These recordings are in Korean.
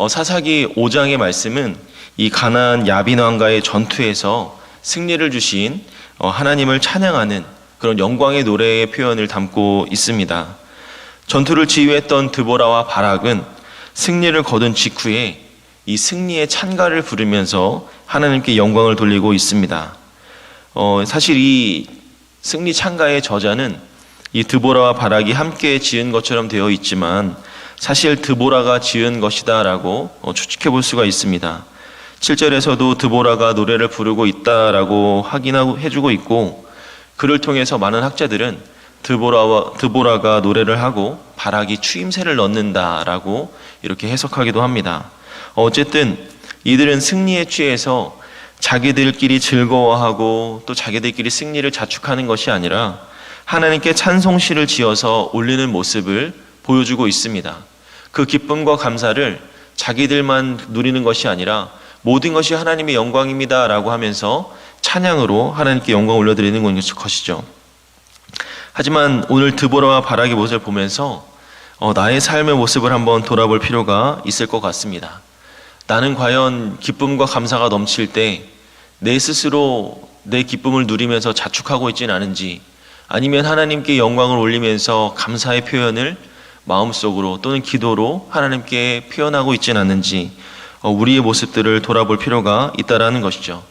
사사기 5장의 말씀은 이 가나안 야빈 왕과의 전투에서 승리를 주신 하나님을 찬양하는 그런 영광의 노래의 표현을 담고 있습니다. 전투를 지휘했던 드보라와 바락은 승리를 거둔 직후에 이 승리의 찬가를 부르면서 하나님께 영광을 돌리고 있습니다. 사실 이 승리 찬가의 저자는 이 드보라와 바락이 함께 지은 것처럼 되어 있지만 사실 드보라가 지은 것이다라고 추측해 볼 수가 있습니다. 7절에서도 드보라가 노래를 부르고 있다라고 확인해주고 있고, 그를 통해서 많은 학자들은 드보라가 노래를 하고 바락이 추임새를 넣는다라고 이렇게 해석하기도 합니다. 어쨌든 이들은 승리에 취해서 자기들끼리 즐거워하고 또 자기들끼리 승리를 자축하는 것이 아니라 하나님께 찬송시를 지어서 올리는 모습을 보여주고 있습니다. 그 기쁨과 감사를 자기들만 누리는 것이 아니라 모든 것이 하나님의 영광입니다 라고 하면서 찬양으로 하나님께 영광을 올려드리는 것이죠. 하지만 오늘 드보라와 바락의 모습을 보면서 나의 삶의 모습을 한번 돌아볼 필요가 있을 것 같습니다. 나는 과연 기쁨과 감사가 넘칠 때 내 스스로 내 기쁨을 누리면서 자축하고 있지는 않은지, 아니면 하나님께 영광을 올리면서 감사의 표현을 마음속으로 또는 기도로 하나님께 표현하고 있지는 않는지 우리의 모습들을 돌아볼 필요가 있다라는 것이죠.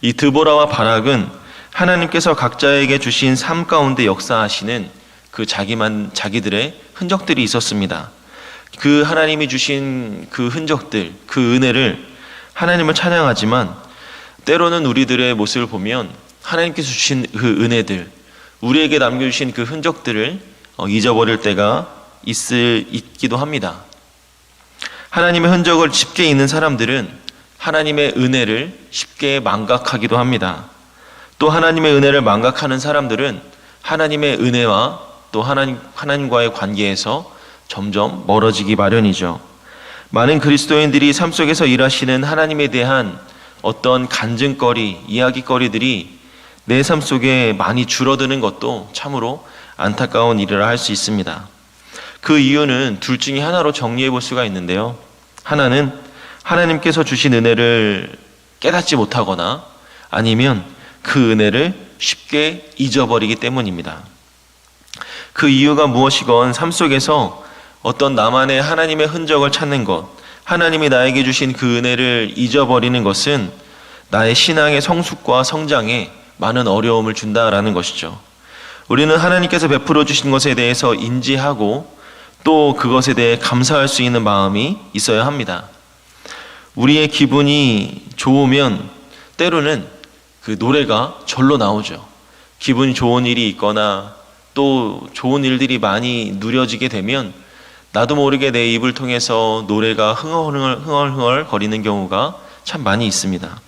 이 드보라와 바락은 하나님께서 각자에게 주신 삶 가운데 역사하시는 그 자기들의 흔적들이 있었습니다. 그 하나님이 주신 그 흔적들, 그 은혜를 하나님을 찬양하지만 때로는 우리들의 모습을 보면 하나님께서 주신 그 은혜들, 우리에게 남겨주신 그 흔적들을 잊어버릴 때가 있기도 합니다. 하나님의 흔적을 쉽게 잊는 사람들은 하나님의 은혜를 쉽게 망각하기도 합니다. 또 하나님의 은혜를 망각하는 사람들은 하나님의 은혜와 또 하나님과의 관계에서 점점 멀어지기 마련이죠. 많은 그리스도인들이 삶 속에서 일하시는 하나님에 대한 어떤 간증거리, 이야기거리들이 내 삶 속에 많이 줄어드는 것도 참으로 안타까운 일이라 할 수 있습니다. 그 이유는 둘 중에 하나로 정리해 볼 수가 있는데요. 하나는 하나님께서 주신 은혜를 깨닫지 못하거나 아니면 그 은혜를 쉽게 잊어버리기 때문입니다. 그 이유가 무엇이건 삶 속에서 어떤 나만의 하나님의 흔적을 찾는 것, 하나님이 나에게 주신 그 은혜를 잊어버리는 것은 나의 신앙의 성숙과 성장에 많은 어려움을 준다라는 것이죠. 우리는 하나님께서 베풀어 주신 것에 대해서 인지하고 또 그것에 대해 감사할 수 있는 마음이 있어야 합니다. 우리의 기분이 좋으면 때로는 그 노래가 절로 나오죠. 기분이 좋은 일이 있거나 또 좋은 일들이 많이 누려지게 되면 나도 모르게 내 입을 통해서 노래가 흥얼흥얼 거리는 경우가 참 많이 있습니다.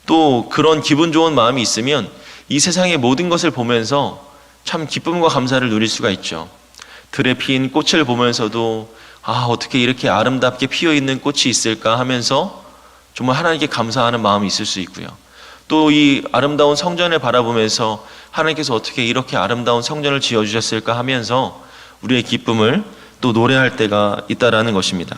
또 그런 기분 좋은 마음이 있으면 이 세상의 모든 것을 보면서 참 기쁨과 감사를 누릴 수가 있죠. 들에 핀 꽃을 보면서도 어떻게 이렇게 아름답게 피어있는 꽃이 있을까 하면서 정말 하나님께 감사하는 마음이 있을 수 있고요. 또 이 아름다운 성전을 바라보면서 하나님께서 어떻게 이렇게 아름다운 성전을 지어주셨을까 하면서 우리의 기쁨을 또 노래할 때가 있다라는 것입니다.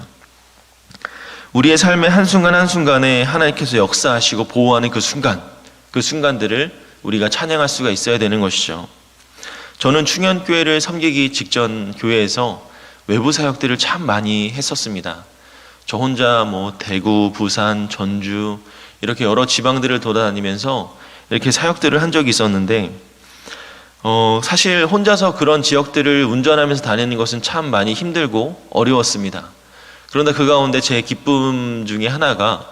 우리의 삶의 한순간 한순간에 하나님께서 역사하시고 보호하는 그 순간들을 우리가 찬양할 수가 있어야 되는 것이죠. 저는 충현교회를 섬기기 직전 교회에서 외부 사역들을 참 많이 했었습니다. 저 혼자 대구, 부산, 전주 이렇게 여러 지방들을 돌아다니면서 이렇게 사역들을 한 적이 있었는데 사실 혼자서 그런 지역들을 운전하면서 다니는 것은 참 많이 힘들고 어려웠습니다. 그런데 그 가운데 제 기쁨 중에 하나가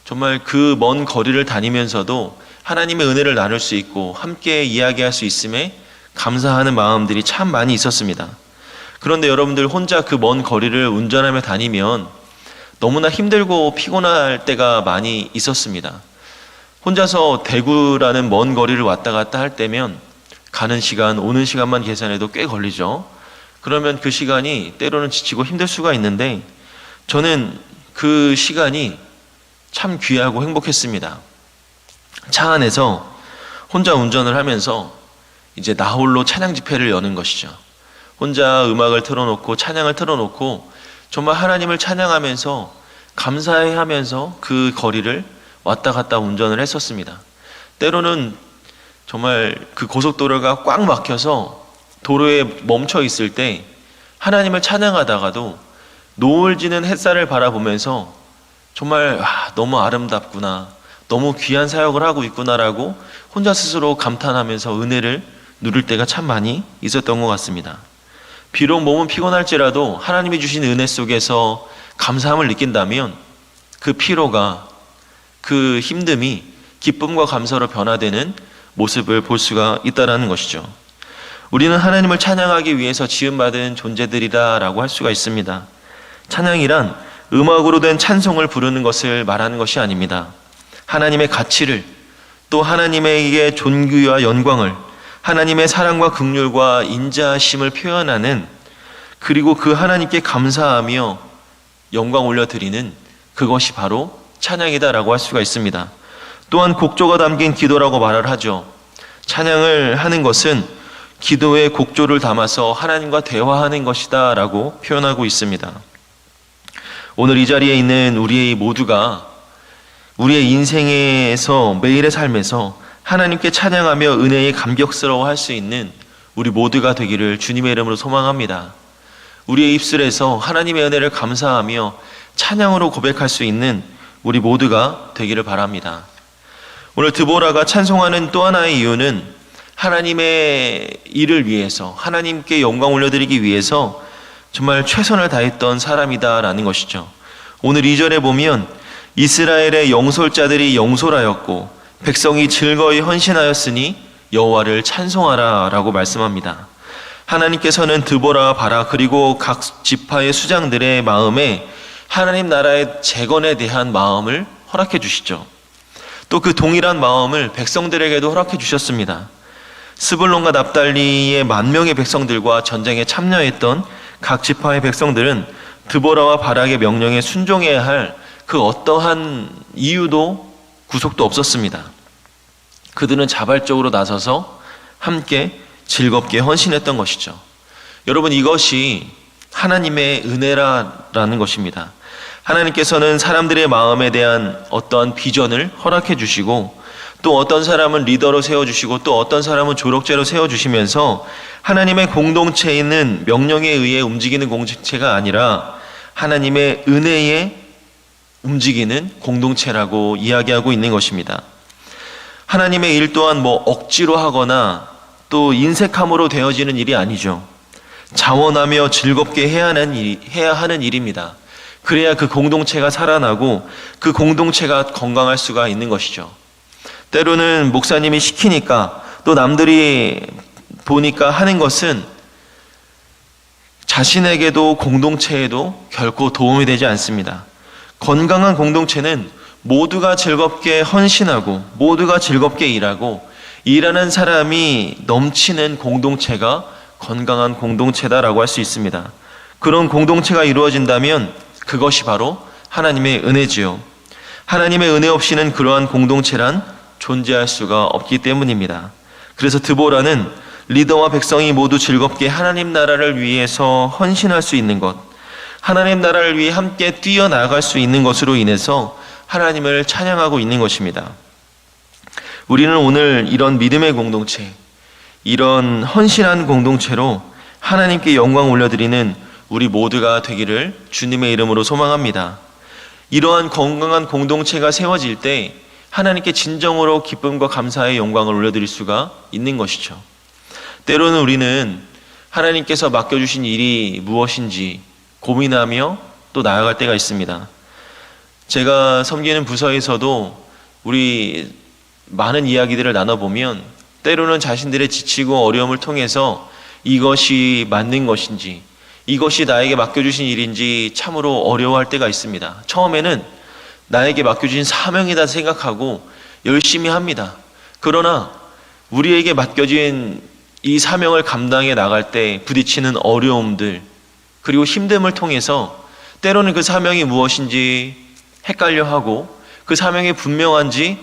정말 그 먼 거리를 다니면서도 하나님의 은혜를 나눌 수 있고 함께 이야기할 수 있음에 감사하는 마음들이 참 많이 있었습니다. 그런데 여러분들 혼자 그 먼 거리를 운전하며 다니면 너무나 힘들고 피곤할 때가 많이 있었습니다. 혼자서 대구라는 먼 거리를 왔다 갔다 할 때면 가는 시간, 오는 시간만 계산해도 꽤 걸리죠. 그러면 그 시간이 때로는 지치고 힘들 수가 있는데 저는 그 시간이 참 귀하고 행복했습니다. 차 안에서 혼자 운전을 하면서 이제 나홀로 찬양 집회를 여는 것이죠. 혼자 음악을 틀어놓고 찬양을 틀어놓고 정말 하나님을 찬양하면서 감사해하면서 그 거리를 왔다 갔다 운전을 했었습니다. 때로는 정말 그 고속도로가 꽉 막혀서 도로에 멈춰 있을 때 하나님을 찬양하다가도 노을 지는 햇살을 바라보면서 정말 너무 아름답구나, 너무 귀한 사역을 하고 있구나라고 혼자 스스로 감탄하면서 은혜를 누릴 때가 참 많이 있었던 것 같습니다. 비록 몸은 피곤할지라도 하나님이 주신 은혜 속에서 감사함을 느낀다면 그 피로가, 그 힘듦이 기쁨과 감사로 변화되는 모습을 볼 수가 있다는 것이죠. 우리는 하나님을 찬양하기 위해서 지음받은 존재들이라고 할 수가 있습니다. 찬양이란 음악으로 된 찬송을 부르는 것을 말하는 것이 아닙니다. 하나님의 가치를, 또 하나님에게 존귀와 영광을, 하나님의 사랑과 긍휼과 인자하심을 표현하는, 그리고 그 하나님께 감사하며 영광 올려드리는 그것이 바로 찬양이다라고 할 수가 있습니다. 또한 곡조가 담긴 기도라고 말을 하죠. 찬양을 하는 것은 기도에 곡조를 담아서 하나님과 대화하는 것이다 라고 표현하고 있습니다. 오늘 이 자리에 있는 우리 모두가 우리의 인생에서, 매일의 삶에서 하나님께 찬양하며 은혜에 감격스러워 할 수 있는 우리 모두가 되기를 주님의 이름으로 소망합니다. 우리의 입술에서 하나님의 은혜를 감사하며 찬양으로 고백할 수 있는 우리 모두가 되기를 바랍니다. 오늘 드보라가 찬송하는 또 하나의 이유는 하나님의 일을 위해서, 하나님께 영광 올려드리기 위해서 정말 최선을 다했던 사람이다라는 것이죠. 오늘 2절에 보면 이스라엘의 영솔자들이 영솔하였고 백성이 즐거이 헌신하였으니 여호와를 찬송하라 라고 말씀합니다. 하나님께서는 드보라와 바락 그리고 각 지파의 수장들의 마음에 하나님 나라의 재건에 대한 마음을 허락해 주시죠. 또 그 동일한 마음을 백성들에게도 허락해 주셨습니다. 스불론과 납달리의 10,000명의 백성들과 전쟁에 참여했던 각 지파의 백성들은 드보라와 바락의 명령에 순종해야 할 그 어떠한 이유도 구속도 없었습니다. 그들은 자발적으로 나서서 함께 즐겁게 헌신했던 것이죠. 여러분, 이것이 하나님의 은혜라는 것입니다. 하나님께서는 사람들의 마음에 대한 어떠한 비전을 허락해 주시고, 또 어떤 사람은 리더로 세워주시고, 또 어떤 사람은 조력자로 세워주시면서 하나님의 공동체는 명령에 의해 움직이는 공동체가 아니라 하나님의 은혜에 움직이는 공동체라고 이야기하고 있는 것입니다. 하나님의 일 또한 억지로 하거나 또 인색함으로 되어지는 일이 아니죠. 자원하며 즐겁게 해야 하는 일입니다. 그래야 그 공동체가 살아나고 그 공동체가 건강할 수가 있는 것이죠. 때로는 목사님이 시키니까, 또 남들이 보니까 하는 것은 자신에게도 공동체에도 결코 도움이 되지 않습니다. 건강한 공동체는 모두가 즐겁게 헌신하고 모두가 즐겁게 일하고 일하는 사람이 넘치는 공동체가 건강한 공동체다라고 할 수 있습니다. 그런 공동체가 이루어진다면 그것이 바로 하나님의 은혜지요. 하나님의 은혜 없이는 그러한 공동체란 존재할 수가 없기 때문입니다. 그래서 드보라는 리더와 백성이 모두 즐겁게 하나님 나라를 위해서 헌신할 수 있는 것, 하나님 나라를 위해 함께 뛰어나갈 수 있는 것으로 인해서 하나님을 찬양하고 있는 것입니다. 우리는 오늘 이런 믿음의 공동체, 이런 헌신한 공동체로 하나님께 영광 올려드리는 우리 모두가 되기를 주님의 이름으로 소망합니다. 이러한 건강한 공동체가 세워질 때 하나님께 진정으로 기쁨과 감사의 영광을 올려드릴 수가 있는 것이죠. 때로는 우리는 하나님께서 맡겨주신 일이 무엇인지 고민하며 또 나아갈 때가 있습니다. 제가 섬기는 부서에서도 우리 많은 이야기들을 나눠보면 때로는 자신들의 지치고 어려움을 통해서 이것이 맞는 것인지, 이것이 나에게 맡겨주신 일인지 참으로 어려워할 때가 있습니다. 처음에는 나에게 맡겨주신 사명이다 생각하고 열심히 합니다. 그러나 우리에게 맡겨진 이 사명을 감당해 나갈 때 부딪히는 어려움들, 그리고 힘듦을 통해서 때로는 그 사명이 무엇인지 헷갈려하고 그 사명이 분명한지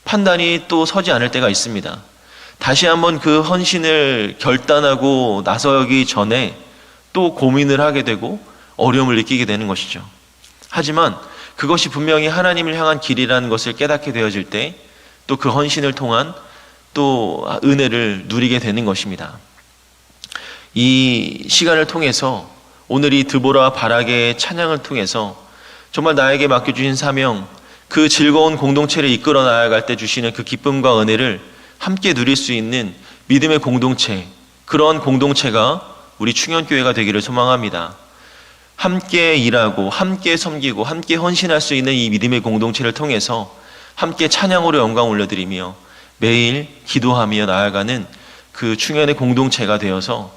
판단이 또 서지 않을 때가 있습니다. 다시 한번 그 헌신을 결단하고 나서기 전에 또 고민을 하게 되고 어려움을 느끼게 되는 것이죠. 하지만 그것이 분명히 하나님을 향한 길이라는 것을 깨닫게 되어질 때 또 그 헌신을 통한 또 은혜를 누리게 되는 것입니다. 이 시간을 통해서 오늘 이 드보라와 바락의 찬양을 통해서 정말 나에게 맡겨주신 사명, 그 즐거운 공동체를 이끌어 나아갈 때 주시는 그 기쁨과 은혜를 함께 누릴 수 있는 믿음의 공동체, 그런 공동체가 우리 충현교회가 되기를 소망합니다. 함께 일하고 함께 섬기고 함께 헌신할 수 있는 이 믿음의 공동체를 통해서 함께 찬양으로 영광 올려드리며 매일 기도하며 나아가는 그 충현의 공동체가 되어서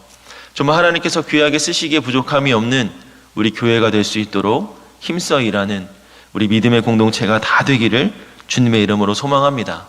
정말 하나님께서 귀하게 쓰시기에 부족함이 없는 우리 교회가 될 수 있도록 힘써 일하는 우리 믿음의 공동체가 다 되기를 주님의 이름으로 소망합니다.